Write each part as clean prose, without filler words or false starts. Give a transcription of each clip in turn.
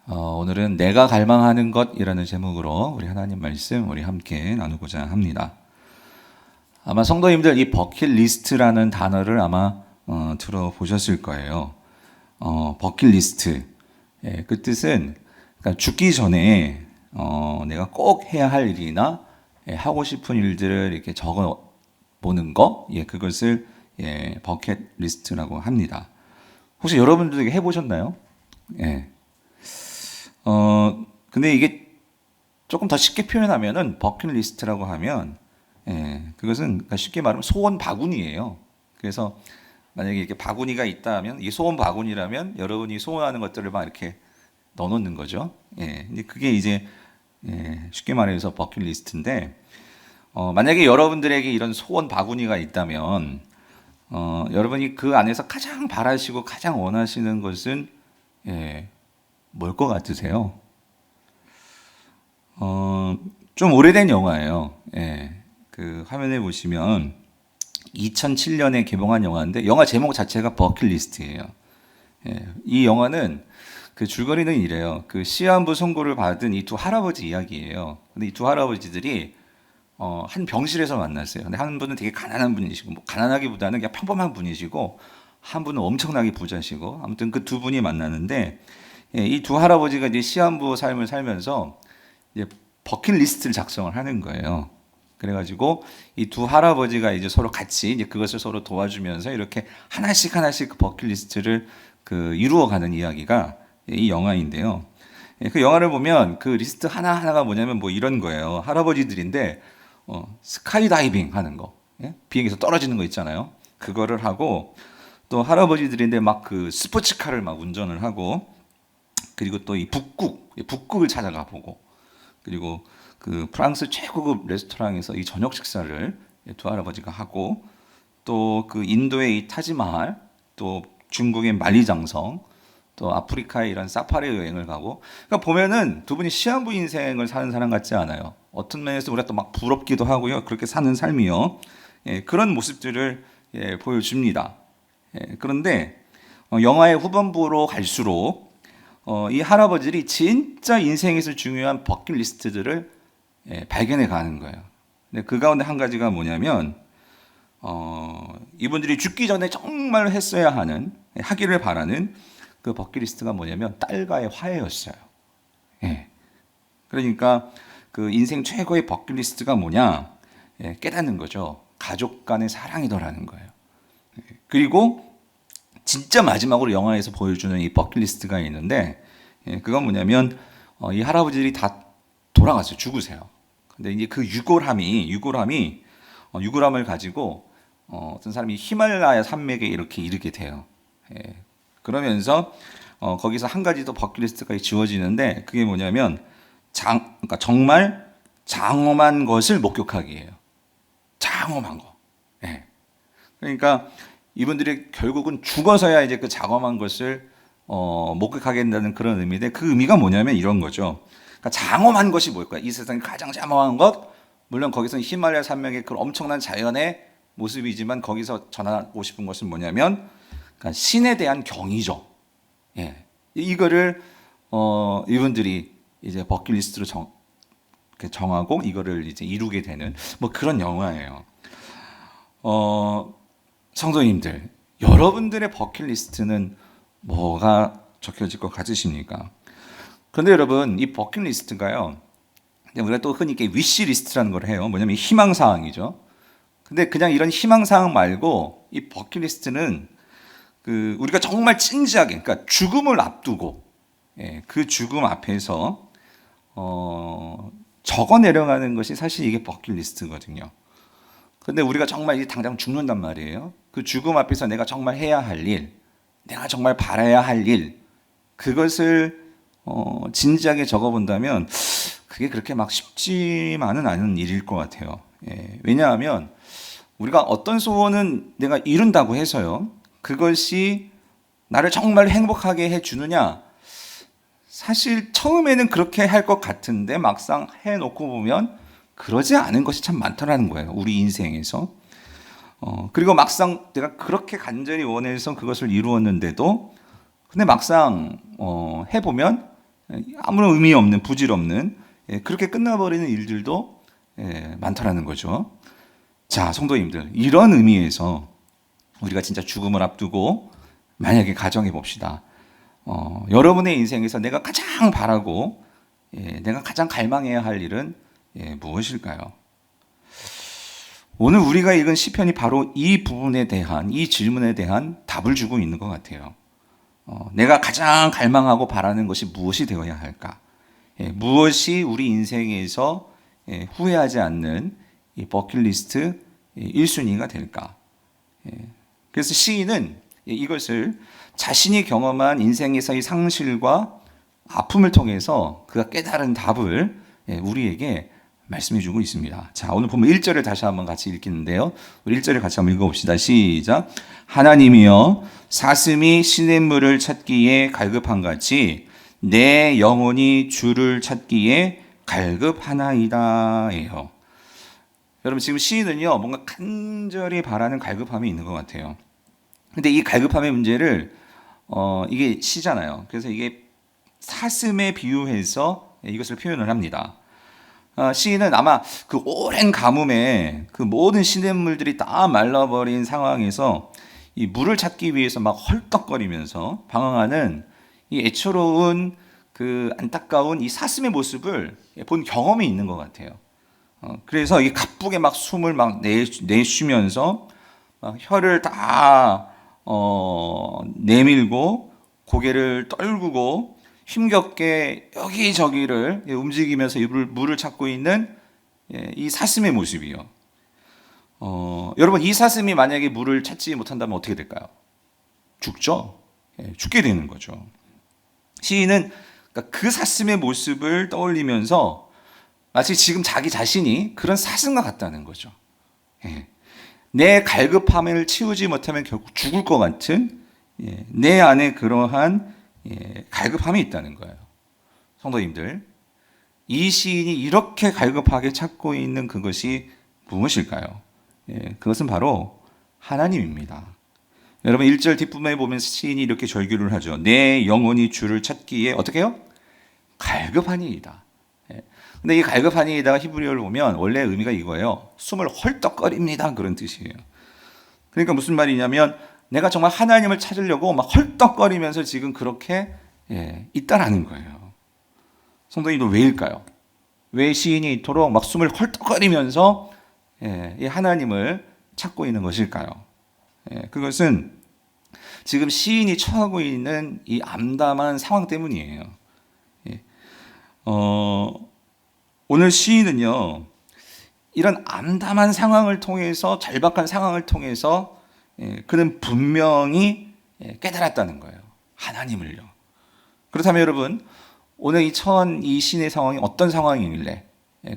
오늘은 내가 갈망하는 것이라는 제목으로 우리 하나님 말씀 우리 함께 나누고자 합니다. 아마 성도님들 이 버킷리스트라는 단어를 아마 들어보셨을 거예요. 버킷리스트. 예, 그 뜻은 그러니까 죽기 전에 내가 꼭 해야 할 일이나 하고 싶은 일들을 이렇게 적어 보는 거, 그것을 버킷리스트라고 합니다. 혹시 여러분들도 해보셨나요? 예. 근데 이게 조금 더 쉽게 표현하면은 버킷리스트라고 하면, 그것은 그러니까 쉽게 말하면 소원 바구니예요. 그래서 만약에 이렇게 바구니가 있다면, 이게 소원 바구니라면 여러분이 소원하는 것들을 막 이렇게 넣어놓는 거죠. 근데 그게 이제 쉽게 말해서 버킷리스트인데, 만약에 여러분들에게 이런 소원 바구니가 있다면, 여러분이 그 안에서 가장 바라시고 가장 원하시는 것은 뭘 것 같으세요? 좀 오래된 영화예요. 그 화면에 보시면 2007년에 개봉한 영화인데 영화 제목 자체가 버킷리스트예요. 이 영화는 그 줄거리는 이래요. 그 시한부 선고를 받은 이 두 할아버지 이야기예요. 근데 이 두 할아버지들이 한 병실에서 만났어요. 근데 한 분은 되게 가난한 분이시고, 뭐 가난하기보다는 그냥 평범한 분이시고, 한 분은 엄청나게 부자시고, 아무튼 그 두 분이 만나는데, 이 두 할아버지가 이제 시한부 삶을 살면서 이제 버킷리스트를 작성을 하는 거예요. 그래가지고 이 두 할아버지가 이제 서로 같이 이제 그것을 서로 도와주면서 이렇게 하나씩 하나씩 그 버킷리스트를 그 이루어가는 이야기가 이 영화인데요. 그 영화를 보면 그 리스트 하나 하나가 뭐냐면 뭐 이런 거예요. 할아버지들인데 스카이 다이빙 하는 거, 비행기에서 떨어지는 거 있잖아요. 그거를 하고 또 할아버지들인데 막 그 스포츠카를 막 운전을 하고 그리고 또 이 북극을 찾아가 보고 그리고 그 프랑스 최고급 레스토랑에서 이 저녁 식사를 두 할아버지가 하고 또 그 인도의 이 타지마할 또 중국의 만리장성 또 아프리카의 이런 사파리 여행을 가고 그러니까 보면은 두 분이 시한부 인생을 사는 사람 같지 않아요. 어떤 면에서 우리가 또 막 부럽기도 하고요. 그렇게 사는 삶이요. 그런 모습들을 보여줍니다. 그런데 영화의 후반부로 갈수록 이 할아버지들이 진짜 인생에서 중요한 버킷리스트들을 발견해 가는 거예요. 근데 그 가운데 한 가지가 뭐냐면 이분들이 죽기 전에 정말 했어야 하는 하기를 바라는 그 버킷리스트가 뭐냐면 딸과의 화해였어요. 그러니까 그 인생 최고의 버킷리스트가 뭐냐 깨닫는 거죠. 가족 간의 사랑이더라는 거예요. 그리고 진짜 마지막으로 영화에서 보여주는 이 버킷리스트가 있는데 그건 뭐냐면 이 할아버지들이 다 돌아갔어요. 죽으세요. 근데 이제 그 유골함을 가지고 어떤 사람이 히말라야 산맥에 이렇게 이르게 돼요. 그러면서 거기서 한 가지 더 버킷리스트가 지워지는데 그게 뭐냐면 그러니까 정말 장엄한 것을 목격하기예요. 장엄한 거. 그러니까 이분들이 결국은 죽어서야 이제 그 장엄한 것을 목격하게 된다는 그런 의미인데 그 의미가 뭐냐면 이런 거죠. 그러니까 장엄한 것이 뭘까요? 이 세상에 가장 장엄한 것, 물론 거기서는 히말라야 산맥의 그 엄청난 자연의 모습이지만 거기서 전하고 싶은 것은 뭐냐면 그러니까 신에 대한 경이죠. 이거를 이분들이 이제 버킷리스트로 정하고 이거를 이제 이루게 되는 뭐 그런 영화예요. 성도님들, 여러분들의 버킷리스트는 뭐가 적혀질 것 같으십니까? 그런데 여러분, 이 버킷리스트가요, 우리가 또 흔히 이렇게 위시리스트라는 걸 해요. 뭐냐면 희망사항이죠. 근데 그냥 이런 희망사항 말고 이 버킷리스트는 그 우리가 정말 진지하게, 그러니까 죽음을 앞두고 그 죽음 앞에서 적어 내려가는 것이 사실 이게 버킷리스트거든요. 근데 우리가 정말 이제 당장 죽는단 말이에요. 그 죽음 앞에서 내가 정말 해야 할 일, 내가 정말 바라야 할 일, 그것을 진지하게 적어본다면 그게 그렇게 막 쉽지만은 않은 일일 것 같아요. 왜냐하면 우리가 어떤 소원은 내가 이룬다고 해서요. 그것이 나를 정말 행복하게 해주느냐? 사실 처음에는 그렇게 할 것 같은데 막상 해놓고 보면 그러지 않은 것이 참 많더라는 거예요. 우리 인생에서. 그리고 막상 내가 그렇게 간절히 원해서 그것을 이루었는데도 근데 막상 해보면 아무런 의미 없는, 부질없는, 그렇게 끝나버리는 일들도 많다라는 거죠. 자, 성도님들, 이런 의미에서 우리가 진짜 죽음을 앞두고 만약에 가정해 봅시다. 여러분의 인생에서 내가 가장 바라고 내가 가장 갈망해야 할 일은 무엇일까요? 오늘 우리가 읽은 시편이 바로 이 부분에 대한, 이 질문에 대한 답을 주고 있는 것 같아요. 내가 가장 갈망하고 바라는 것이 무엇이 되어야 할까? 무엇이 우리 인생에서 후회하지 않는 이 버킷리스트 1순위가 될까? 그래서 시인은 이것을 자신이 경험한 인생에서의 상실과 아픔을 통해서 그가 깨달은 답을 우리에게 말씀해 주고 있습니다. 자, 오늘 보면 1절을 다시 한번 같이 읽겠는데요. 우리 1절을 같이 한번 읽어봅시다. 시작. 하나님이여 사슴이 시냇물을 찾기에 갈급한 같이 내 영혼이 주를 찾기에 갈급하나이다. 예요. 여러분 지금 시인은요 뭔가 간절히 바라는 갈급함이 있는 것 같아요. 근데 이 갈급함의 문제를 이게 시잖아요. 그래서 이게 사슴에 비유해서 이것을 표현을 합니다. 시인은 아마 그 오랜 가뭄에 그 모든 시냇물들이 다 말라버린 상황에서 이 물을 찾기 위해서 막 헐떡거리면서 방황하는 이 애처로운 그 안타까운 이 사슴의 모습을 본 경험이 있는 것 같아요. 그래서 이 가쁘게 막 숨을 막 내쉬면서 막 혀를 다 내밀고 고개를 떨구고 힘겹게 여기저기를 움직이면서 물을 찾고 있는 이 사슴의 모습이요. 여러분 이 사슴이 만약에 물을 찾지 못한다면 어떻게 될까요? 죽죠. 죽게 되는 거죠. 시인은 그러니까 그 사슴의 모습을 떠올리면서 마치 지금 자기 자신이 그런 사슴과 같다는 거죠. 내 갈급함을 치우지 못하면 결국 죽을 것 같은 내 안에 그러한 갈급함이 있다는 거예요. 성도님들, 이 시인이 이렇게 갈급하게 찾고 있는 그것이 무엇일까요? 그것은 바로 하나님입니다. 여러분 1절 뒷부분에 보면 시인이 이렇게 절규를 하죠. 내 영혼이 주를 찾기에 어떻게 해요? 갈급하니이다. 근데 이 갈급하니이다가 히브리어를 보면 원래 의미가 이거예요. 숨을 헐떡거립니다. 그런 뜻이에요. 그러니까 무슨 말이냐면 내가 정말 하나님을 찾으려고 막 헐떡거리면서 지금 그렇게 있다라는 거예요. 성도님도 왜일까요? 왜 시인이 이토록 막 숨을 헐떡거리면서 이 하나님을 찾고 있는 것일까요? 그것은 지금 시인이 처하고 있는 이 암담한 상황 때문이에요. 오늘 시인은요, 이런 암담한 상황을 통해서, 절박한 상황을 통해서 그는 분명히 깨달았다는 거예요. 하나님을요. 그렇다면 여러분, 오늘 이 처한 이 시인의 상황이 어떤 상황이길래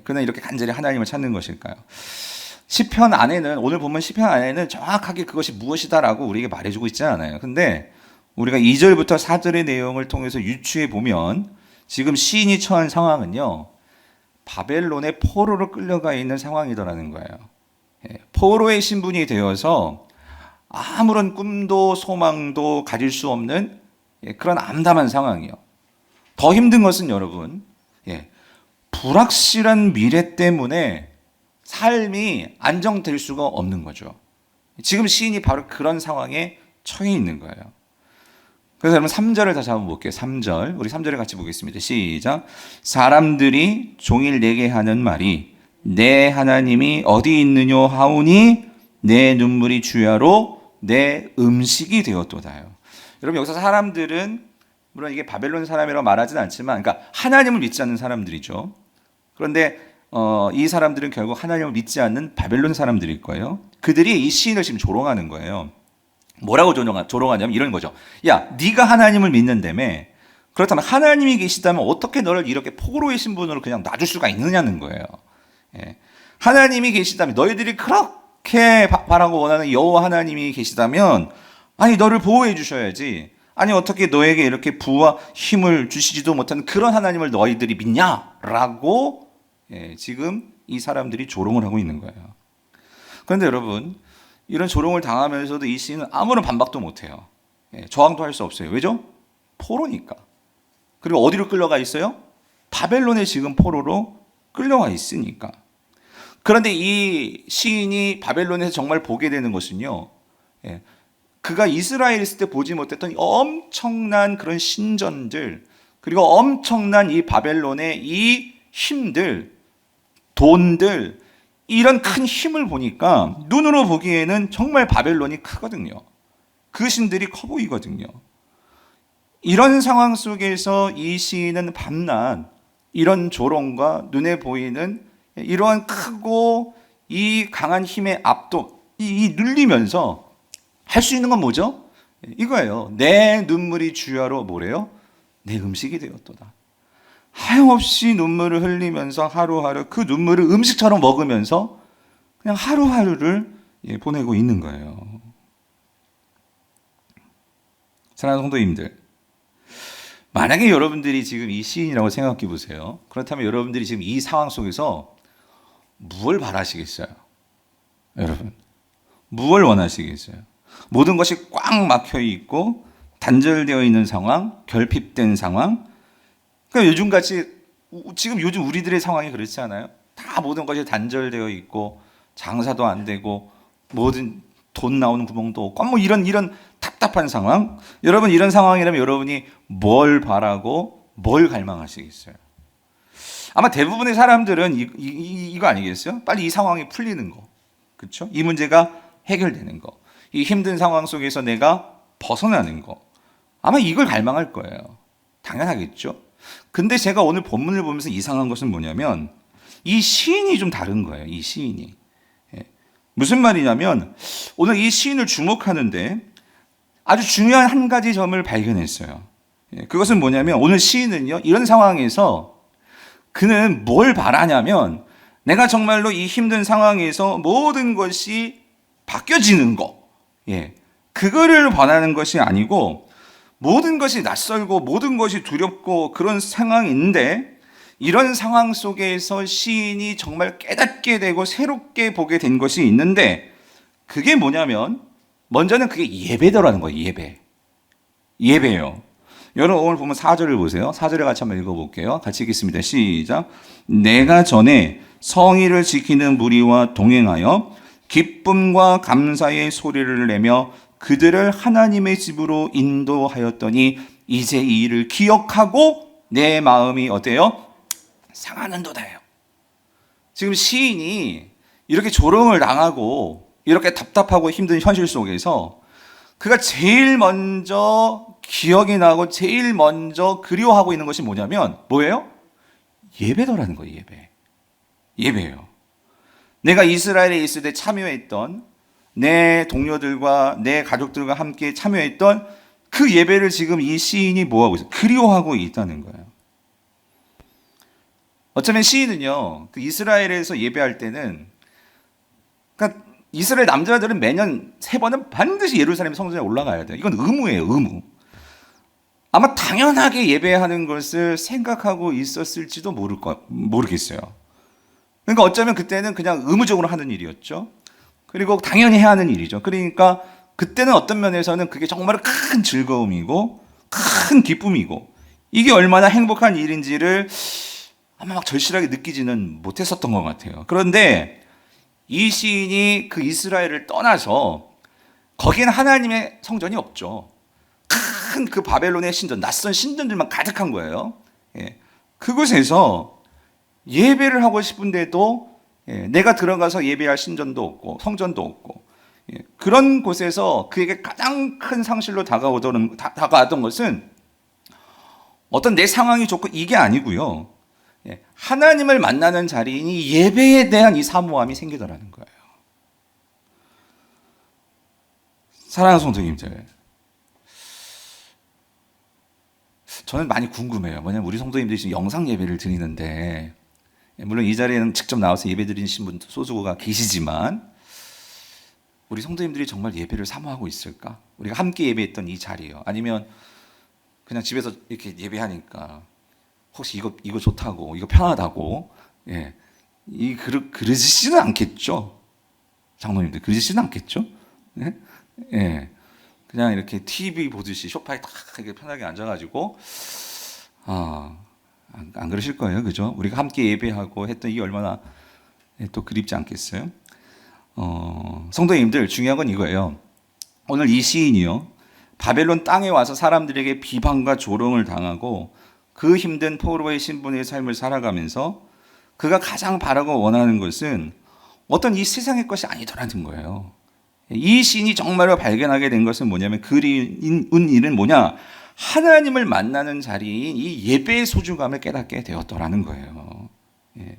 그는 이렇게 간절히 하나님을 찾는 것일까요? 시편 안에는, 오늘 보면 시편 안에는 정확하게 그것이 무엇이다라고 우리에게 말해주고 있지 않아요. 근데 우리가 2절부터 4절의 내용을 통해서 유추해 보면 지금 시인이 처한 상황은요, 바벨론의 포로로 끌려가 있는 상황이더라는 거예요. 포로의 신분이 되어서 아무런 꿈도 소망도 가질 수 없는 그런 암담한 상황이요. 더 힘든 것은 여러분, 불확실한 미래 때문에 삶이 안정될 수가 없는 거죠. 지금 시인이 바로 그런 상황에 처해 있는 거예요. 그래서 여러분 3절을 다시 한번 볼게요. 3절. 우리 3절을 같이 보겠습니다. 시작. 사람들이 종일 내게 하는 말이 내 하나님이 어디 있느뇨 하오니 내 눈물이 주야로 내 음식이 되었도다요. 여러분 여기서 사람들은 물론 이게 바벨론 사람이라고 말하진 않지만 그러니까 하나님을 믿지 않는 사람들이죠. 그런데 이 사람들은 결국 하나님을 믿지 않는 바벨론 사람들일 거예요. 그들이 이 시인을 지금 조롱하는 거예요. 뭐라고 조롱하냐면 이런 거죠. 야, 네가 하나님을 믿는다며. 그렇다면 하나님이 계시다면 어떻게 너를 이렇게 포로의 신분으로 그냥 놔줄 수가 있느냐는 거예요. 하나님이 계시다면 너희들이 그렇게 바라고 원하는 여호와 하나님이 계시다면 아니 너를 보호해 주셔야지. 아니 어떻게 너에게 이렇게 부와 힘을 주시지도 못한 그런 하나님을 너희들이 믿냐라고 지금 이 사람들이 조롱을 하고 있는 거예요. 그런데 여러분 이런 조롱을 당하면서도 이 시인은 아무런 반박도 못해요. 저항도 할 수 없어요. 왜죠? 포로니까. 그리고 어디로 끌려가 있어요? 바벨론의 지금 포로로 끌려와 있으니까. 그런데 이 시인이 바벨론에서 정말 보게 되는 것은요, 예, 그가 이스라엘에 있을 때 보지 못했던 엄청난 그런 신전들, 그리고 엄청난 이 바벨론의 이 힘들, 돈들, 이런 큰 힘을 보니까 눈으로 보기에는 정말 바벨론이 크거든요. 그 신들이 커 보이거든요. 이런 상황 속에서 이 시인은 밤낮 이런 조롱과 눈에 보이는 이러한 크고 이 강한 힘의 압도, 이 눌리면서 할 수 있는 건 뭐죠? 이거예요. 내 눈물이 주야로 뭐래요? 내 음식이 되었도다. 하염없이 눈물을 흘리면서 하루하루 그 눈물을 음식처럼 먹으면서 그냥 하루하루를 보내고 있는 거예요. 사랑하는 성도님들, 만약에 여러분들이 지금 이 시인이라고 생각해 보세요. 그렇다면 여러분들이 지금 이 상황 속에서 무엇을 바라시겠어요? 여러분, 무엇을 원하시겠어요? 모든 것이 꽉 막혀 있고 단절되어 있는 상황, 결핍된 상황. 그러니까 요즘 우리들의 상황이 그렇지 않아요? 다 모든 것이 단절되어 있고 장사도 안 되고 모든 돈 나오는 구멍도 없고 뭐 이런 답답한 상황. 여러분, 이런 상황이라면 여러분이 뭘 바라고 뭘 갈망하시겠어요? 아마 대부분의 사람들은 이거 아니겠어요? 빨리 이 상황이 풀리는 거, 그렇죠? 이 문제가 해결되는 거, 이 힘든 상황 속에서 내가 벗어나는 거, 아마 이걸 갈망할 거예요. 당연하겠죠? 근데 제가 오늘 본문을 보면서 이상한 것은 뭐냐면 이 시인이 좀 다른 거예요. 이 시인이. 무슨 말이냐면 오늘 이 시인을 주목하는데 아주 중요한 한 가지 점을 발견했어요. 그것은 뭐냐면 오늘 시인은요, 이런 상황에서 그는 뭘 바라냐면 내가 정말로 이 힘든 상황에서 모든 것이 바뀌어지는 거, 그거를 바라는 것이 아니고 모든 것이 낯설고 모든 것이 두렵고 그런 상황인데 이런 상황 속에서 시인이 정말 깨닫게 되고 새롭게 보게 된 것이 있는데 그게 뭐냐면 먼저는 그게 예배더라는 거예요. 예배예요. 여러분 오늘 보면 4절을 보세요. 4절을 같이 한번 읽어볼게요. 같이 읽겠습니다. 시작. 내가 전에 성의를 지키는 무리와 동행하여 기쁨과 감사의 소리를 내며 그들을 하나님의 집으로 인도하였더니 이제 이 일을 기억하고 내 마음이 어때요? 상하는도다요. 지금 시인이 이렇게 조롱을 당하고 이렇게 답답하고 힘든 현실 속에서 그가 제일 먼저 기억이 나고 제일 먼저 그리워하고 있는 것이 뭐냐면 뭐예요? 예배더라는 거예요. 예배예요. 내가 이스라엘에 있을 때 참여했던 내 동료들과 내 가족들과 함께 참여했던 그 예배를 지금 이 시인이 뭐하고 있어요? 그리워하고 있다는 거예요. 어쩌면 시인은요, 그 이스라엘에서 예배할 때는, 그러니까 이스라엘 남자들은 매년 3번은 반드시 예루살렘 성전에 올라가야 돼요. 이건 의무예요, 의무. 아마 당연하게 예배하는 것을 생각하고 있었을지도 모르겠어요. 그러니까 어쩌면 그때는 그냥 의무적으로 하는 일이었죠. 그리고 당연히 해야 하는 일이죠. 그러니까 그때는 어떤 면에서는 그게 정말 큰 즐거움이고 큰 기쁨이고 이게 얼마나 행복한 일인지를 아마 막 절실하게 느끼지는 못했었던 것 같아요. 그런데 이 시인이 그 이스라엘을 떠나서 거기는 하나님의 성전이 없죠. 큰 그 바벨론의 신전, 낯선 신전들만 가득한 거예요. 그곳에서 예배를 하고 싶은데도 내가 들어가서 예배할 신전도 없고 성전도 없고 그런 곳에서 그에게 가장 큰 상실로 다가왔던 것은 어떤 내 상황이 좋고 이게 아니고요. 하나님을 만나는 자리인 이 예배에 대한 이 사모함이 생기더라는 거예요. 사랑하는 성도님들, 저는 많이 궁금해요. 뭐냐면 우리 성도님들이 지금 영상 예배를 드리는데 물론 이 자리에는 직접 나와서 예배 드리신 분 소수가 계시지만 우리 성도님들이 정말 예배를 사모하고 있을까? 우리가 함께 예배했던 이 자리요. 아니면 그냥 집에서 이렇게 예배하니까 혹시 이거 좋다고, 이거 편하다고, 그러시지는 않겠죠? 장로님들, 그러시지는 않겠죠? 그냥 이렇게 TV 보듯이 소파에 딱 이렇게 편하게 앉아가지고, 안 그러실 거예요, 그죠? 우리가 함께 예배하고 했던 이게 얼마나 또 그립지 않겠어요? 성도님들, 중요한 건 이거예요. 오늘 이 시인이요, 바벨론 땅에 와서 사람들에게 비방과 조롱을 당하고 그 힘든 포로의 신분의 삶을 살아가면서 그가 가장 바라고 원하는 것은 어떤 이 세상의 것이 아니더라는 거예요. 이 시인이 정말로 발견하게 된 것은 뭐냐면, 그리운 일은 뭐냐? 하나님을 만나는 자리인 이 예배의 소중함을 깨닫게 되었더라는 거예요. 예.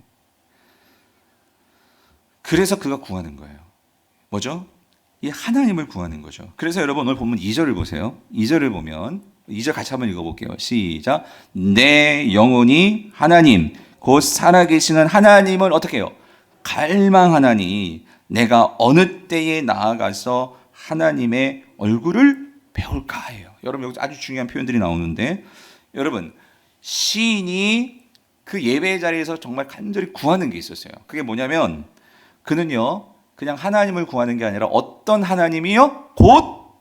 그래서 그가 구하는 거예요. 뭐죠? 이 하나님을 구하는 거죠. 그래서 여러분 오늘 보면 2절을 보세요. 2절을 보면 2절 같이 한번 읽어볼게요. 시작. 내 영혼이 하나님 곧 살아계시는 하나님을 어떻게 해요? 갈망하나니 내가 어느 때에 나아가서 하나님의 얼굴을 배울까 해요. 여러분 여기서 아주 중요한 표현들이 나오는데, 여러분 시인이 그 예배의 자리에서 정말 간절히 구하는 게 있었어요. 그게 뭐냐면, 그는요 그냥 하나님을 구하는 게 아니라 어떤 하나님이요? 곧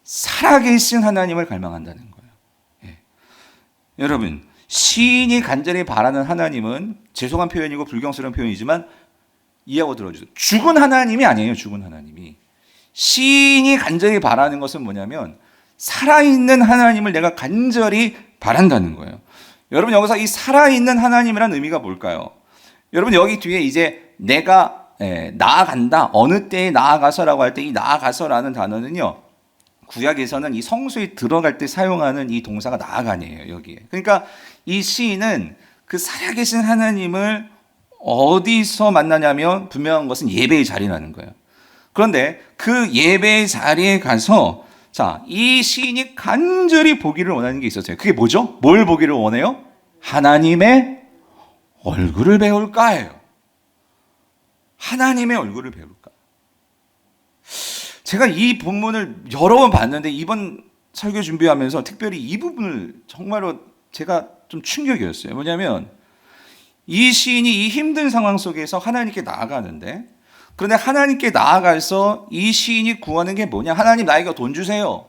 살아계신 하나님을 갈망한다는 거예요. 예. 여러분 시인이 간절히 바라는 하나님은, 죄송한 표현이고 불경스러운 표현이지만 이해하고 들어주세요. 죽은 하나님이 아니에요. 죽은 하나님이. 시인이 간절히 바라는 것은 뭐냐면 살아있는 하나님을 내가 간절히 바란다는 거예요. 여러분 여기서 이 살아있는 하나님이란 의미가 뭘까요? 여러분 여기 뒤에 이제 내가 나아간다, 어느 때에 나아가서라고 할 때 이 나아가서라는 단어는요, 구약에서는 이 성소에 들어갈 때 사용하는 이 동사가 나아가니에요, 여기에. 그러니까 이 시인은 그 살아계신 하나님을 어디서 만나냐면 분명한 것은 예배의 자리라는 거예요. 그런데 그 예배의 자리에 가서 자, 이 시인이 간절히 보기를 원하는 게 있었어요. 그게 뭐죠? 뭘 보기를 원해요? 하나님의 얼굴을 배울까예요. 하나님의 얼굴을 배울까. 제가 이 본문을 여러 번 봤는데 이번 설교 준비하면서 특별히 이 부분을 정말로 제가 좀 충격이었어요. 뭐냐면 이 시인이 이 힘든 상황 속에서 하나님께 나아가는데, 그런데 하나님께 나아가서 이 시인이 구하는 게 뭐냐? 하나님 나에게 돈 주세요.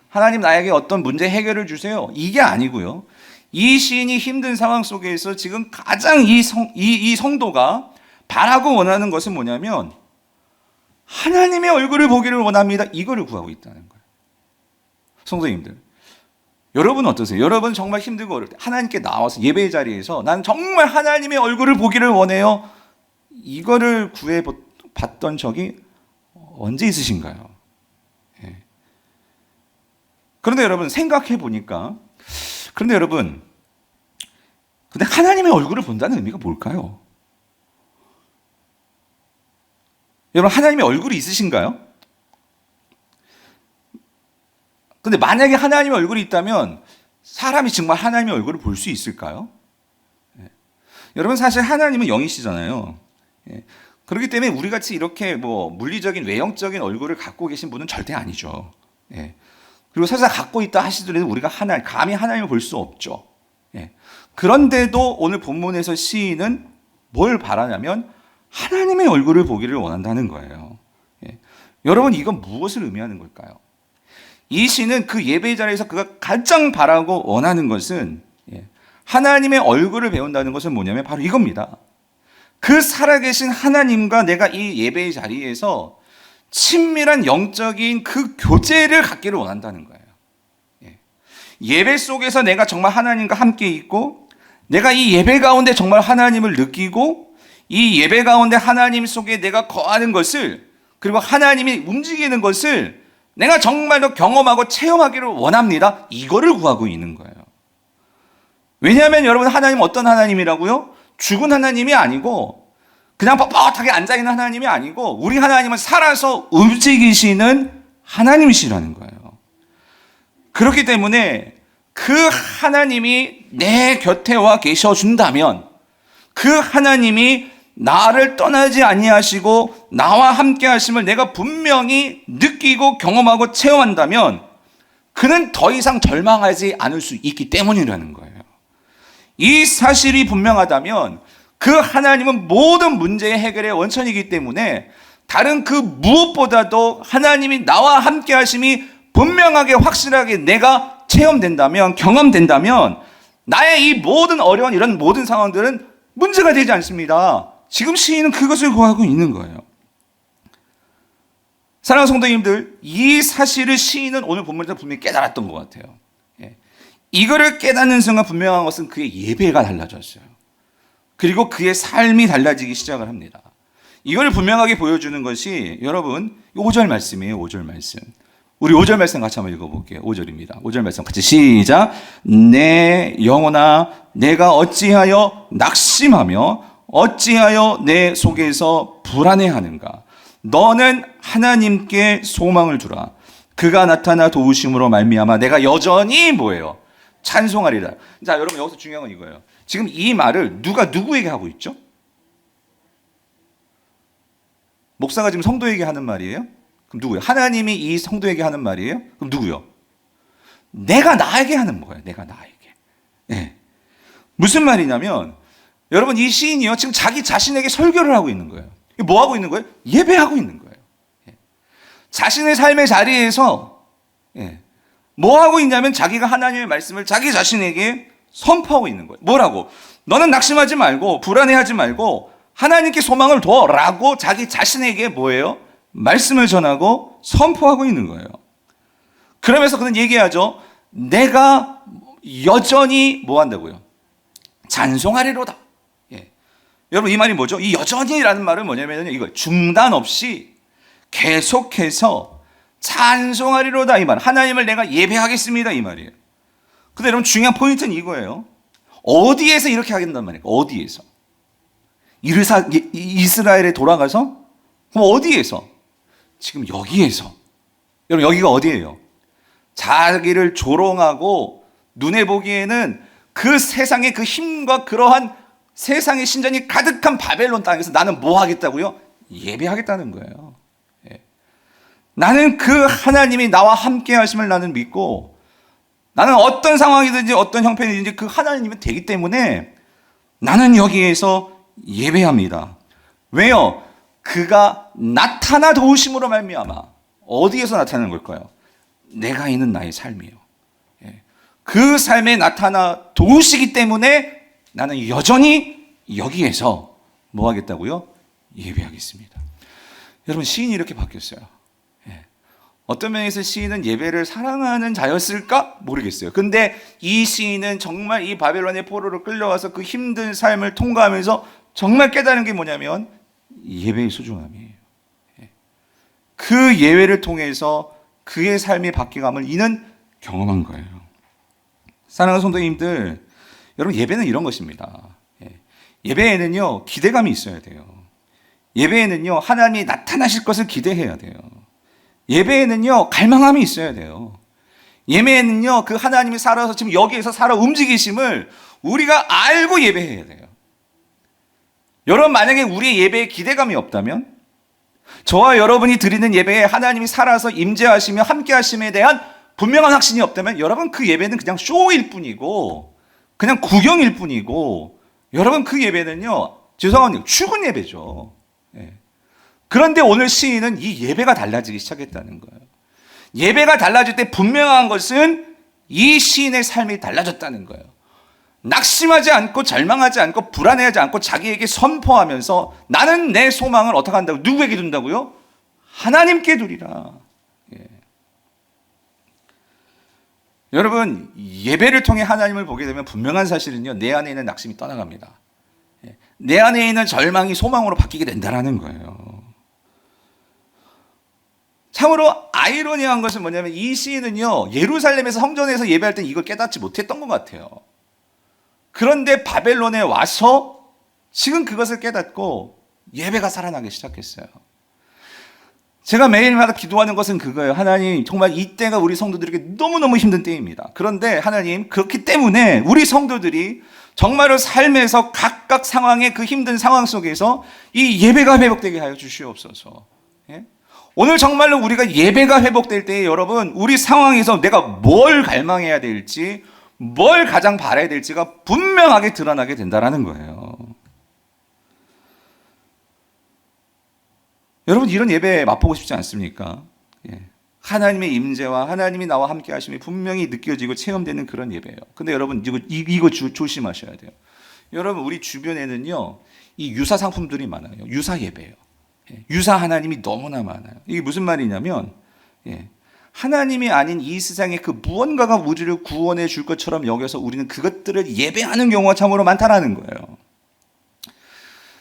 하나님 나에게 어떤 문제 해결을 주세요. 이게 아니고요. 이 시인이 힘든 상황 속에서 지금 가장 이 성도가 바라고 원하는 것은 뭐냐면 하나님의 얼굴을 보기를 원합니다. 이거를 구하고 있다는 거예요. 성도님들, 여러분은 어떠세요? 여러분 정말 힘들고 어려울 때 하나님께 나와서 예배의 자리에서 난 정말 하나님의 얼굴을 보기를 원해요. 이거를 구해봤던 적이 언제 있으신가요? 예. 그런데 여러분 생각해 보니까, 그런데 여러분 근데 하나님의 얼굴을 본다는 의미가 뭘까요? 여러분 하나님의 얼굴이 있으신가요? 근데 만약에 하나님의 얼굴이 있다면 사람이 정말 하나님의 얼굴을 볼 수 있을까요? 예. 여러분 사실 하나님은 영이시잖아요. 예. 그렇기 때문에 우리 같이 이렇게 뭐 물리적인 외형적인 얼굴을 갖고 계신 분은 절대 아니죠. 예. 그리고 설사 갖고 있다 하시더라도 우리가 감히 하나님을 볼 수 없죠. 예. 그런데도 오늘 본문에서 시인은 뭘 바라냐면 하나님의 얼굴을 보기를 원한다는 거예요. 예. 여러분 이건 무엇을 의미하는 걸까요? 이 시는 그 예배 자리에서 그가 가장 바라고 원하는 것은 하나님의 얼굴을 배운다는 것은 뭐냐면 바로 이겁니다. 그 살아계신 하나님과 내가 이 예배의 자리에서 친밀한 영적인 그 교제를 갖기를 원한다는 거예요. 예배 속에서 내가 정말 하나님과 함께 있고, 내가 이 예배 가운데 정말 하나님을 느끼고, 이 예배 가운데 하나님 속에 내가 거하는 것을, 그리고 하나님이 움직이는 것을 내가 정말로 경험하고 체험하기를 원합니다. 이거를 구하고 있는 거예요. 왜냐하면 여러분 하나님은 어떤 하나님이라고요? 죽은 하나님이 아니고 그냥 뻣뻣하게 앉아있는 하나님이 아니고 우리 하나님은 살아서 움직이시는 하나님이시라는 거예요. 그렇기 때문에 그 하나님이 내 곁에 와 계셔준다면, 그 하나님이 나를 떠나지 아니하시고 나와 함께 하심을 내가 분명히 느끼고 경험하고 체험한다면 그는 더 이상 절망하지 않을 수 있기 때문이라는 거예요. 이 사실이 분명하다면 그 하나님은 모든 문제의 해결의 원천이기 때문에 다른 그 무엇보다도 하나님이 나와 함께 하심이 분명하게 확실하게 내가 체험된다면, 경험된다면 나의 이 모든 어려운 이런 모든 상황들은 문제가 되지 않습니다. 지금 시인은 그것을 구하고 있는 거예요. 사랑하는 성도님들, 이 사실을 시인은 오늘 본문에서 분명히 깨달았던 것 같아요. 이거를 깨닫는 순간 분명한 것은 그의 예배가 달라졌어요. 그리고 그의 삶이 달라지기 시작을 합니다. 이걸 분명하게 보여주는 것이 여러분 5절 말씀이에요. 5절 말씀. 우리 5절 말씀 같이 한번 읽어볼게요. 5절입니다. 5절 말씀 같이 시작. 내 영혼아 내가 어찌하여 낙심하며 어찌하여 내 속에서 불안해하는가. 너는 하나님께 소망을 두라. 그가 나타나 도우심으로 말미암아 내가 여전히 뭐예요? 찬송하리라. 자, 여러분 여기서 중요한 건 이거예요. 지금 이 말을 누가 누구에게 하고 있죠? 목사가 지금 성도에게 하는 말이에요? 그럼 누구예요? 하나님이 이 성도에게 하는 말이에요? 그럼 누구요? 내가 나에게 하는 거예요. 내가 나에게. 네. 무슨 말이냐면 여러분 이 시인이요 지금 자기 자신에게 설교를 하고 있는 거예요. 뭐 하고 있는 거예요? 예배하고 있는 거예요. 자신의 삶의 자리에서 뭐 하고 있냐면 자기가 하나님의 말씀을 자기 자신에게 선포하고 있는 거예요. 뭐라고? 너는 낙심하지 말고 불안해하지 말고 하나님께 소망을 둬라고 자기 자신에게 뭐예요? 말씀을 전하고 선포하고 있는 거예요. 그러면서 그는 얘기하죠. 내가 여전히 뭐 한다고요? 찬송하리로다. 여러분 이 말이 뭐죠? 이 여전히라는 말은 뭐냐면 이거 중단 없이 계속해서 찬송하리로다 이 말. 하나님을 내가 예배하겠습니다 이 말이에요. 근데 여러분 중요한 포인트는 이거예요. 어디에서 이렇게 하겠단 말이에요? 어디에서? 이스라엘에 돌아가서? 그럼 어디에서? 지금 여기에서. 여러분 여기가 어디예요? 자기를 조롱하고 눈에 보기에는 그 세상의 그 힘과 그러한 세상의 신전이 가득한 바벨론 땅에서 나는 뭐 하겠다고요? 예배하겠다는 거예요. 나는 그 하나님이 나와 함께 하심을 나는 믿고 나는 어떤 상황이든지 어떤 형편이든지 그 하나님이 되기 때문에 나는 여기에서 예배합니다. 왜요? 그가 나타나 도우심으로 말미암아. 어디에서 나타나는 걸까요? 내가 있는 나의 삶이에요. 그 삶에 나타나 도우시기 때문에 나는 여전히 여기에서 뭐 하겠다고요? 예배하겠습니다. 여러분 시인이 이렇게 바뀌었어요. 어떤 면에서 시인은 예배를 사랑하는 자였을까? 모르겠어요. 근데 이 시인은 정말 이 바벨론의 포로로 끌려와서 그 힘든 삶을 통과하면서 정말 깨달은 게 뭐냐면 예배의 소중함이에요. 그 예배를 통해서 그의 삶이 바뀌감을 이는 경험한 거예요. 사랑하는 성도님들, 여러분 예배는 이런 것입니다. 예배에는요 기대감이 있어야 돼요. 예배에는요 하나님이 나타나실 것을 기대해야 돼요. 예배에는요 갈망함이 있어야 돼요. 예배에는요 그 하나님이 살아서 지금 여기에서 살아 움직이심을 우리가 알고 예배해야 돼요. 여러분 만약에 우리의 예배에 기대감이 없다면 저와 여러분이 드리는 예배에 하나님이 살아서 임재하시며 함께 하심에 대한 분명한 확신이 없다면 여러분 그 예배는 그냥 쇼일 뿐이고 그냥 구경일 뿐이고 여러분 그 예배는요 죄송합니다 죽은 예배죠. 그런데 오늘 시인은 이 예배가 달라지기 시작했다는 거예요. 예배가 달라질 때 분명한 것은 이 시인의 삶이 달라졌다는 거예요. 낙심하지 않고 절망하지 않고 불안해하지 않고 자기에게 선포하면서 나는 내 소망을 어떻게 한다고 누구에게 둔다고요? 하나님께 두리라. 여러분 예배를 통해 하나님을 보게 되면 분명한 사실은요 내 안에 있는 낙심이 떠나갑니다. 내 안에 있는 절망이 소망으로 바뀌게 된다는 거예요. 참으로 아이러니한 것은 뭐냐면 이 시인은요 예루살렘에서 성전에서 예배할 때 이걸 깨닫지 못했던 것 같아요. 그런데 바벨론에 와서 지금 그것을 깨닫고 예배가 살아나기 시작했어요. 제가 매일마다 기도하는 것은 그거예요. 하나님 정말 이때가 우리 성도들에게 너무너무 힘든 때입니다. 그런데 하나님 그렇기 때문에 우리 성도들이 정말로 삶에서 각각 상황의 그 힘든 상황 속에서 이 예배가 회복되게 하여 주시옵소서. 오늘 정말로 우리가 예배가 회복될 때 여러분 우리 상황에서 내가 뭘 갈망해야 될지 뭘 가장 바라야 될지가 분명하게 드러나게 된다는 거예요. 여러분 이런 예배 맛보고 싶지 않습니까? 하나님의 임재와 하나님이 나와 함께 하심이 분명히 느껴지고 체험되는 그런 예배예요. 근데 여러분 이거 조심하셔야 돼요. 여러분 우리 주변에는요 이 유사 상품들이 많아요. 유사 예배예요. 유사 하나님이 너무나 많아요. 이게 무슨 말이냐면 하나님이 아닌 이 세상의 그 무언가가 우리를 구원해 줄 것처럼 여겨서 우리는 그것들을 예배하는 경우가 참으로 많다라는 거예요.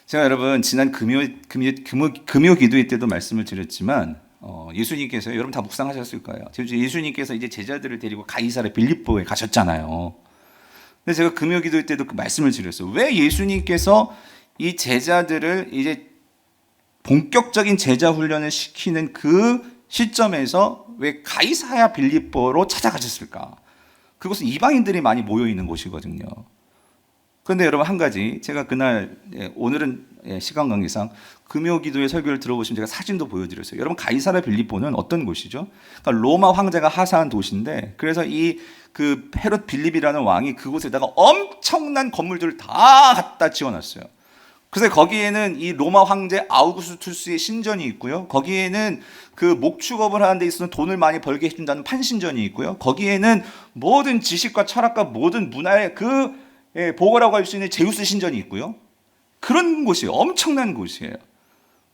제가 여러분 지난 금요 기도회 때도 말씀을 드렸지만 예수님께서 여러분 다 묵상하셨을 거예요. 예수님께서 이제 제자들을 데리고 가이사랴 빌립보에 가셨잖아요. 근데 제가 금요 기도회 때도 그 말씀을 드렸어요. 왜 예수님께서 이 제자들을 이제 본격적인 제자 훈련을 시키는 그 시점에서 왜 가이사랴 빌립보로 찾아가셨을까? 그곳은 이방인들이 많이 모여 있는 곳이거든요. 그런데 여러분 한 가지 제가 그날 오늘은 시간 관계상 금요 기도의 설교를 들어보시면 제가 사진도 보여드렸어요. 여러분 가이사랴 빌립보는 어떤 곳이죠? 그러니까 로마 황제가 하사한 도시인데 그래서 이 그 헤롯 빌립이라는 왕이 그곳에다가 엄청난 건물들을 다 갖다 지어놨어요. 그래서 거기에는 이 로마 황제 아우구스투스의 신전이 있고요. 거기에는 그 목축업을 하는 데 있어서 돈을 많이 벌게 해준다는 판신전이 있고요. 거기에는 모든 지식과 철학과 모든 문화의 그 보고라고 할 수 있는 제우스 신전이 있고요. 그런 곳이에요. 엄청난 곳이에요.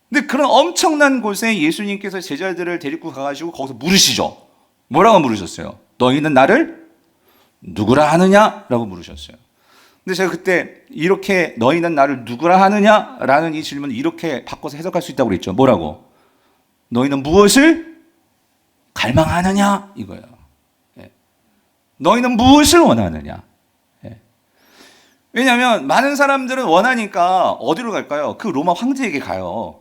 근데 그런 엄청난 곳에 예수님께서 제자들을 데리고 가가지고 거기서 물으시죠. 뭐라고 물으셨어요? 너희는 나를 누구라 하느냐? 라고 물으셨어요. 근데 제가 그때 이렇게 너희는 나를 누구라 하느냐? 라는 이 질문을 이렇게 바꿔서 해석할 수 있다고 그랬죠. 뭐라고? 너희는 무엇을 갈망하느냐? 이거예요. 너희는 무엇을 원하느냐? 왜냐하면 많은 사람들은 원하니까 어디로 갈까요? 그 로마 황제에게 가요.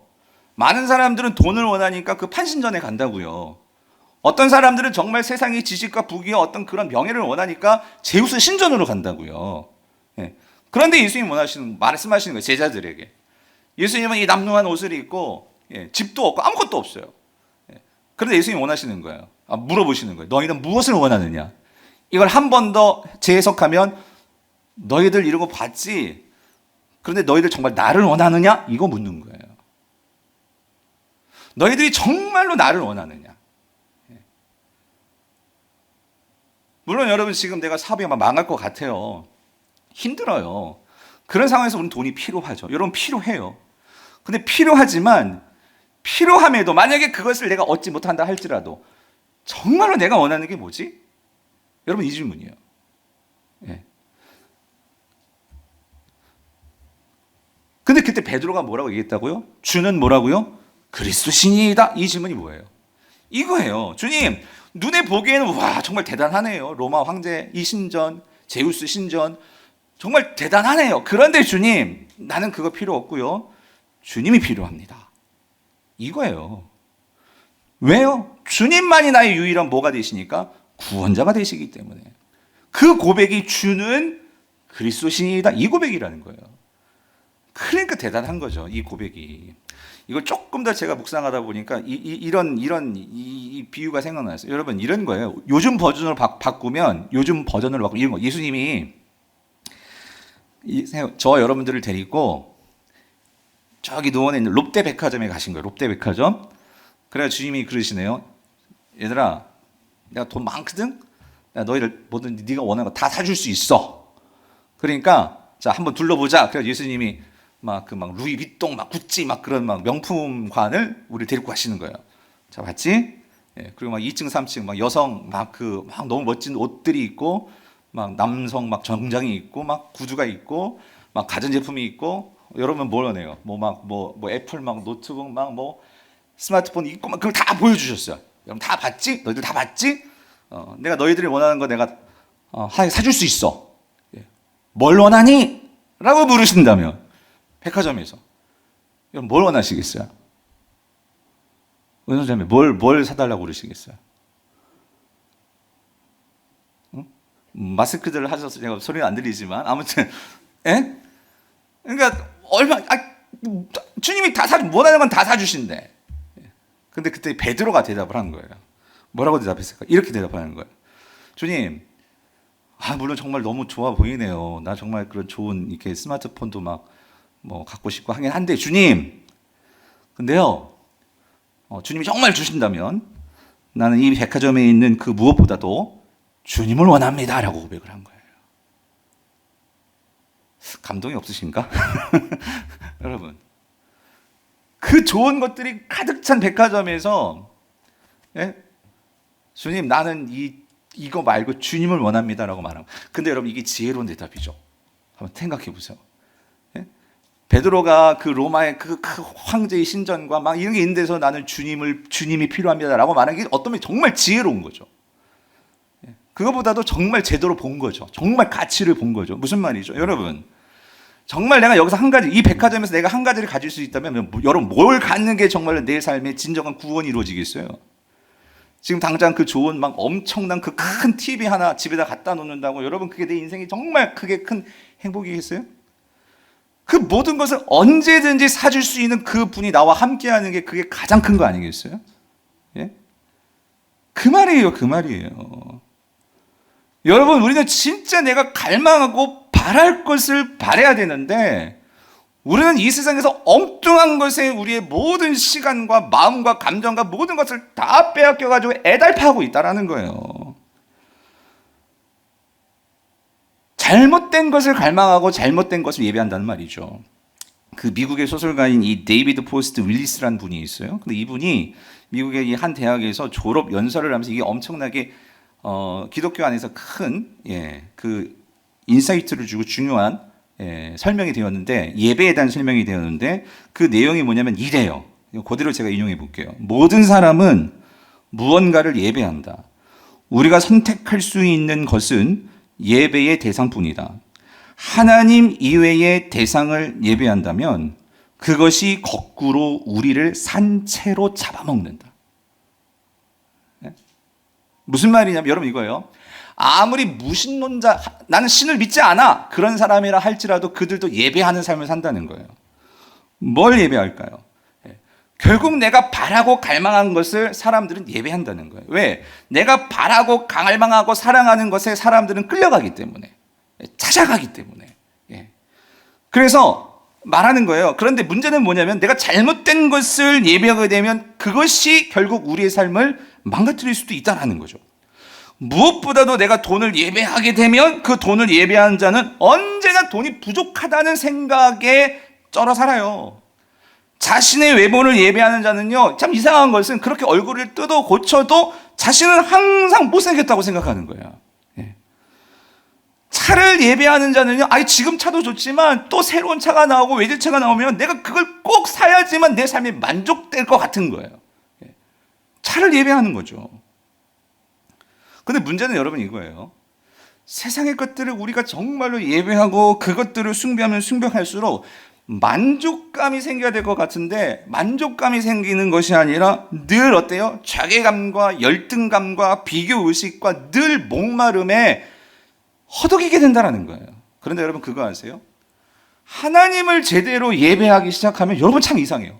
많은 사람들은 돈을 원하니까 그 판신전에 간다고요. 어떤 사람들은 정말 세상의 지식과 부귀와 어떤 그런 명예를 원하니까 제우스 신전으로 간다고요. 그런데 예수님이 말씀하시는 거예요. 제자들에게. 예수님은 이 남루한 옷을 입고 집도 없고 아무것도 없어요. 그런데 예수님이 원하시는 거예요. 물어보시는 거예요. 너희는 무엇을 원하느냐? 이걸 한 번 더 재해석하면 너희들 이런 거 봤지? 그런데 너희들 정말 나를 원하느냐? 이거 묻는 거예요. 너희들이 정말로 나를 원하느냐? 물론 여러분 지금 내가 사업이 막 망할 것 같아요. 힘들어요. 그런 상황에서 우리는 돈이 필요하죠. 여러분 필요해요. 근데 필요함에도 만약에 그것을 내가 얻지 못한다 할지라도 정말로 내가 원하는 게 뭐지? 여러분 이 질문이에요. 근데 그때 베드로가 뭐라고 얘기했다고요? 주는 뭐라고요? 그리스도신이다. 이 질문이 뭐예요? 이거예요. 주님, 눈에 보기에는 와 정말 대단하네요. 로마 황제 이 신전, 제우스 신전 정말 대단하네요. 그런데 주님, 나는 그거 필요 없고요. 주님이 필요합니다. 이거예요. 왜요? 주님만이 나의 유일한 뭐가 되시니까? 구원자가 되시기 때문에. 그 고백이 주는 그리스도신이다. 이 고백이라는 거예요. 그러니까 대단한 거죠. 이 고백이. 이걸 조금 더 제가 묵상하다 보니까 이런 비유가 생각났어요. 여러분 이런 거예요. 요즘 버전으로 바꾸면 이런 거. 예수님이 저 여러분들을 데리고 저기 노원에 있는 롯데백화점에 가신 거예요. 롯데백화점. 그래야 주님이 그러시네요. 얘들아, 내가 돈 많거든. 내가 너희를 뭐든 네가 원하는 거 다 사줄 수 있어. 그러니까 자 한번 둘러보자. 그래서 예수님이 막 루이비통, 구찌 그런 명품관을 우리 데리고 가시는 거예요. 자 봤지? 그리고 2층, 3층 여성 너무 멋진 옷들이 있고 남성 정장이 있고 구두가 있고 가전제품이 있고 여러분 뭘 원해요? 애플 노트북 스마트폰 있고 그걸 다 보여주셨어요. 여러분 다 봤지? 너희들 다 봤지? 내가 너희들이 원하는 거 내가 사줄 수 있어. 뭘 원하니? 라고 물으신다면 백화점에서 여러분 뭘 원하시겠어요? 은선자매 뭘 사달라고 그러시겠어요? 응? 마스크들을 하셔서 제가 소리가 안 들리지만 아무튼 그러니까 주님이 다 원하는 건 다 사주신대. 근데 그때 베드로가 대답을 한 거예요. 뭐라고 대답했을까? 이렇게 대답하는 거예요. 주님, 물론 정말 너무 좋아 보이네요. 나 정말 그런 좋은 이렇게 스마트폰도 갖고 싶고 하긴 한데 주님, 근데요, 주님이 정말 주신다면 나는 이 백화점에 있는 그 무엇보다도 주님을 원합니다라고 고백을 한 거예요. 감동이 없으신가? 여러분, 그 좋은 것들이 가득 찬 백화점에서 예? 주님 나는 이거 말고 주님을 원합니다라고 말하고. 근데 여러분 이게 지혜로운 대답이죠. 한번 생각해 보세요. 예? 베드로가 그 로마의 그 황제의 신전과 막 이런 게 있는 데서 나는 주님이 필요합니다라고 말하는 게 어떤 면이 정말 지혜로운 거죠. 예? 그거보다도 정말 제대로 본 거죠. 정말 가치를 본 거죠. 무슨 말이죠? 여러분, 정말 내가 여기서 한 가지, 이 백화점에서 내가 한 가지를 가질 수 있다면 여러분 뭘 갖는 게 정말 내 삶의 진정한 구원이 이루어지겠어요? 지금 당장 그 좋은 막 엄청난 그 큰 TV 하나 집에다 갖다 놓는다고 여러분 그게 내 인생이 정말 크게 큰 행복이겠어요? 그 모든 것을 언제든지 사줄 수 있는 그 분이 나와 함께하는 게 그게 가장 큰 거 아니겠어요? 예? 그 말이에요, 그 말이에요. 여러분, 우리는 진짜 내가 갈망하고 바랄 것을 바라야 되는데, 우리는 이 세상에서 엉뚱한 것에 우리의 모든 시간과 마음과 감정과 모든 것을 다 빼앗겨가지고 애달파하고 있다라는 거예요. 잘못된 것을 갈망하고 잘못된 것을 예배한다는 말이죠. 그 미국의 소설가인 이 데이비드 포스트 윌리스라는 분이 있어요. 근데 이분이 미국의 이 한 대학에서 졸업 연설을 하면서 이게 엄청나게 기독교 안에서 큰 그 인사이트를 주고 중요한 설명이 되었는데, 예배에 대한 설명이 되었는데, 그 내용이 뭐냐면 이래요. 그대로 제가 인용해 볼게요. 모든 사람은 무언가를 예배한다. 우리가 선택할 수 있는 것은 예배의 대상뿐이다. 하나님 이외의 대상을 예배한다면 그것이 거꾸로 우리를 산채로 잡아먹는다. 무슨 말이냐면 여러분 이거예요. 아무리 무신론자, 나는 신을 믿지 않아, 그런 사람이라 할지라도 그들도 예배하는 삶을 산다는 거예요. 뭘 예배할까요? 결국 내가 바라고 갈망한 것을 사람들은 예배한다는 거예요. 왜? 내가 바라고 갈망하고 사랑하는 것에 사람들은 끌려가기 때문에, 찾아가기 때문에. 그래서 말하는 거예요. 그런데 문제는 뭐냐면 내가 잘못된 것을 예배하게 되면 그것이 결국 우리의 삶을 망가뜨릴 수도 있다는 거죠. 무엇보다도 내가 돈을 예배하게 되면 그 돈을 예배하는 자는 언제나 돈이 부족하다는 생각에 쩔어 살아요. 자신의 외모를 예배하는 자는요, 참 이상한 것은 그렇게 얼굴을 뜯어 고쳐도 자신은 항상 못생겼다고 생각하는 거예요. 차를 예배하는 자는요, 지금 차도 좋지만 또 새로운 차가 나오고 외제차가 나오면 내가 그걸 꼭 사야지만 내 삶이 만족될 것 같은 거예요. 차를 예배하는 거죠. 근데 문제는 여러분 이거예요. 세상의 것들을 우리가 정말로 예배하고 그것들을 숭배하면 숭배할수록 만족감이 생겨야 될 것 같은데, 만족감이 생기는 것이 아니라 늘 어때요? 자괴감과 열등감과 비교의식과 늘 목마름에 허덕이게 된다는 거예요. 그런데 여러분 그거 아세요? 하나님을 제대로 예배하기 시작하면 여러분 참 이상해요.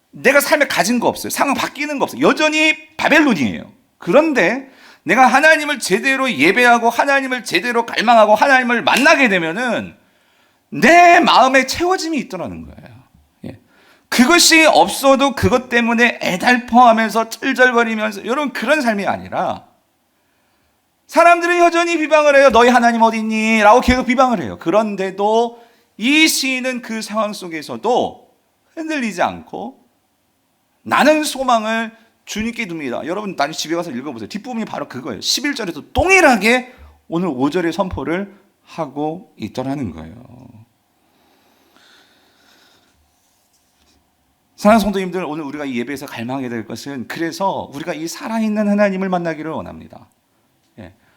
내가 삶에 가진 거 없어요. 상황 바뀌는 거 없어요. 여전히 바벨론이에요. 그런데 내가 하나님을 제대로 예배하고 하나님을 제대로 갈망하고 하나님을 만나게 되면은 내 마음에 채워짐이 있더라는 거예요. 그것이 없어도 그것 때문에 애달퍼하면서 쩔쩔거리면서, 여러분 그런 삶이 아니라, 사람들은 여전히 비방을 해요. 너희 하나님 어디 있니? 라고 계속 비방을 해요. 그런데도 이 시인은 그 상황 속에서도 흔들리지 않고 나는 소망을 주님께 둡니다. 여러분 나중에 집에 가서 읽어보세요. 뒷부분이 바로 그거예요. 11절에도 동일하게 오늘 5절의 선포를 하고 있더라는 거예요. 사랑하는 성도님들, 오늘 우리가 이 예배에서 갈망하게 될 것은, 그래서 우리가 이 살아있는 하나님을 만나기를 원합니다.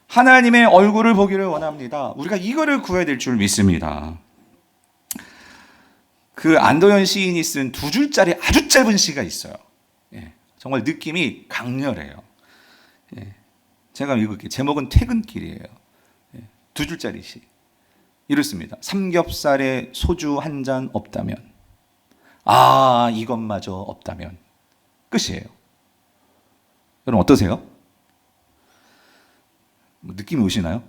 하나님의 얼굴을 보기를 원합니다. 우리가 이거를 구해야 될 줄 믿습니다. 그 안도현 시인이 쓴 2줄짜리 아주 짧은 시가 있어요. 정말 느낌이 강렬해요. 제가 읽을게요. 제목은 퇴근길이에요. 2줄짜리 시. 이렇습니다. 삼겹살에 소주 한 잔 없다면, 이것마저 없다면. 끝이에요. 여러분 어떠세요? 느낌이 오시나요?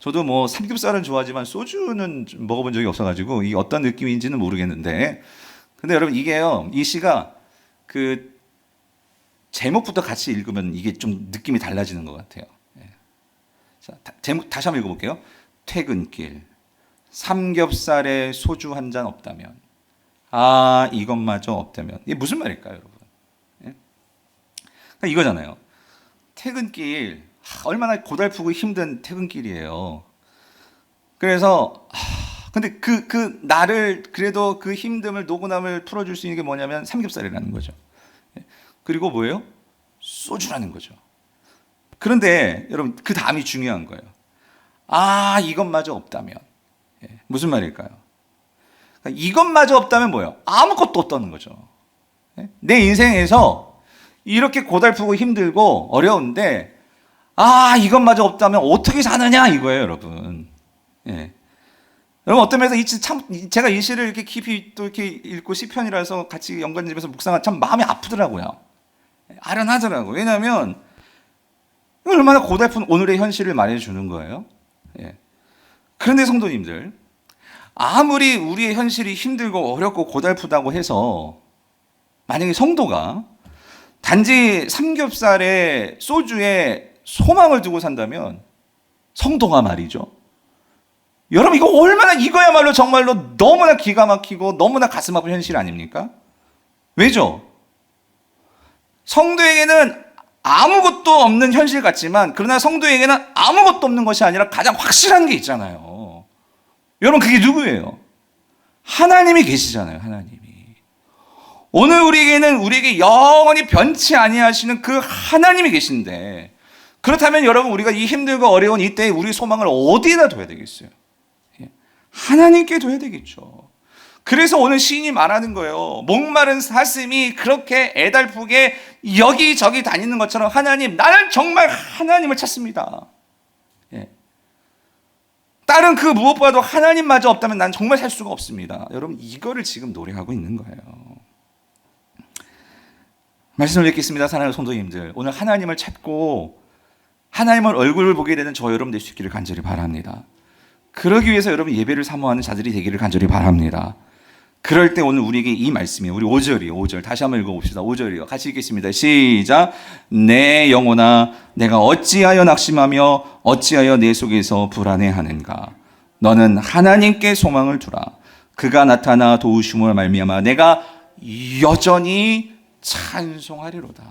저도 삼겹살은 좋아하지만 소주는 먹어본 적이 없어가지고 이게 어떤 느낌인지는 모르겠는데, 근데 여러분 이게요, 이 시가 그 제목부터 같이 읽으면 이게 좀 느낌이 달라지는 것 같아요. 예. 자, 제목 다시 한번 읽어볼게요. 퇴근길, 삼겹살에 소주 한 잔 없다면, 아 이것마저 없다면. 이게 무슨 말일까요, 여러분? 예? 그러니까 이거잖아요. 퇴근길, 얼마나 고달프고 힘든 퇴근길이에요. 그래서 근데 그 나를 그래도 그 힘듦을 노곤함을 풀어줄 수 있는 게 뭐냐면 삼겹살이라는 거죠. 그리고 뭐예요? 소주라는 거죠. 그런데 여러분 그 다음이 중요한 거예요. 아 이것마저 없다면 무슨 말일까요? 그러니까 이것마저 없다면 뭐예요? 아무것도 없다는 거죠. 내 인생에서 이렇게 고달프고 힘들고 어려운데 아 이것마저 없다면 어떻게 사느냐 이거예요, 여러분. 예. 여러분 어떤 면에서 제가 이 시를 이렇게 깊이 또 이렇게 읽고 시편이라서 같이 연관집에서 묵상하 참 마음이 아프더라고요. 아련하더라고요. 왜냐하면 얼마나 고달픈 오늘의 현실을 말해주는 거예요. 예. 그런데 성도님들, 아무리 우리의 현실이 힘들고 어렵고 고달프다고 해서 만약에 성도가 단지 삼겹살에 소주에 소망을 두고 산다면 성도가 말이죠. 여러분 이거 얼마나 이거야말로 정말로 너무나 기가 막히고 너무나 가슴 아픈 현실 아닙니까? 왜죠? 성도에게는 아무것도 없는 현실 같지만 그러나 성도에게는 아무것도 없는 것이 아니라 가장 확실한 게 있잖아요. 여러분 그게 누구예요? 하나님이 계시잖아요. 하나님이. 오늘 우리에게 영원히 변치 아니하시는 그 하나님이 계신데 그렇다면 여러분 우리가 이 힘들고 어려운 이때에 우리 소망을 어디에다 둬야 되겠어요? 하나님께 둬야 되겠죠. 그래서 오늘 시인이 말하는 거예요. 목마른 사슴이 그렇게 애달프게 여기저기 다니는 것처럼 하나님, 나는 정말 하나님을 찾습니다. 예. 다른 그 무엇보다도 하나님마저 없다면 난 정말 살 수가 없습니다. 여러분 이거를 지금 노래하고 있는 거예요. 말씀을 읽겠습니다. 사랑하는 성도님들, 오늘 하나님을 찾고 하나님을 얼굴을 보게 되는 저 여러분 될 수 있기를 간절히 바랍니다. 그러기 위해서 여러분 예배를 사모하는 자들이 되기를 간절히 바랍니다. 그럴 때 오늘 우리에게 이 말씀이 우리 5절이요. 다시 한번 읽어봅시다. 5절이요. 같이 읽겠습니다. 시작. 내 영혼아 내가 어찌하여 낙심하며 어찌하여 내 속에서 불안해하는가. 너는 하나님께 소망을 두라. 그가 나타나 도우심을 말미암아 내가 여전히 찬송하리로다.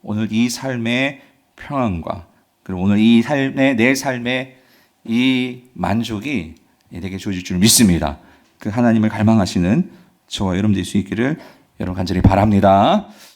오늘 이 삶의 평안과 그리고 오늘 이 삶의 내 삶의 이 만족이 내게 주어질 줄 믿습니다. 그 하나님을 갈망하시는 저와 여러분 될 수 있기를 여러분 간절히 바랍니다.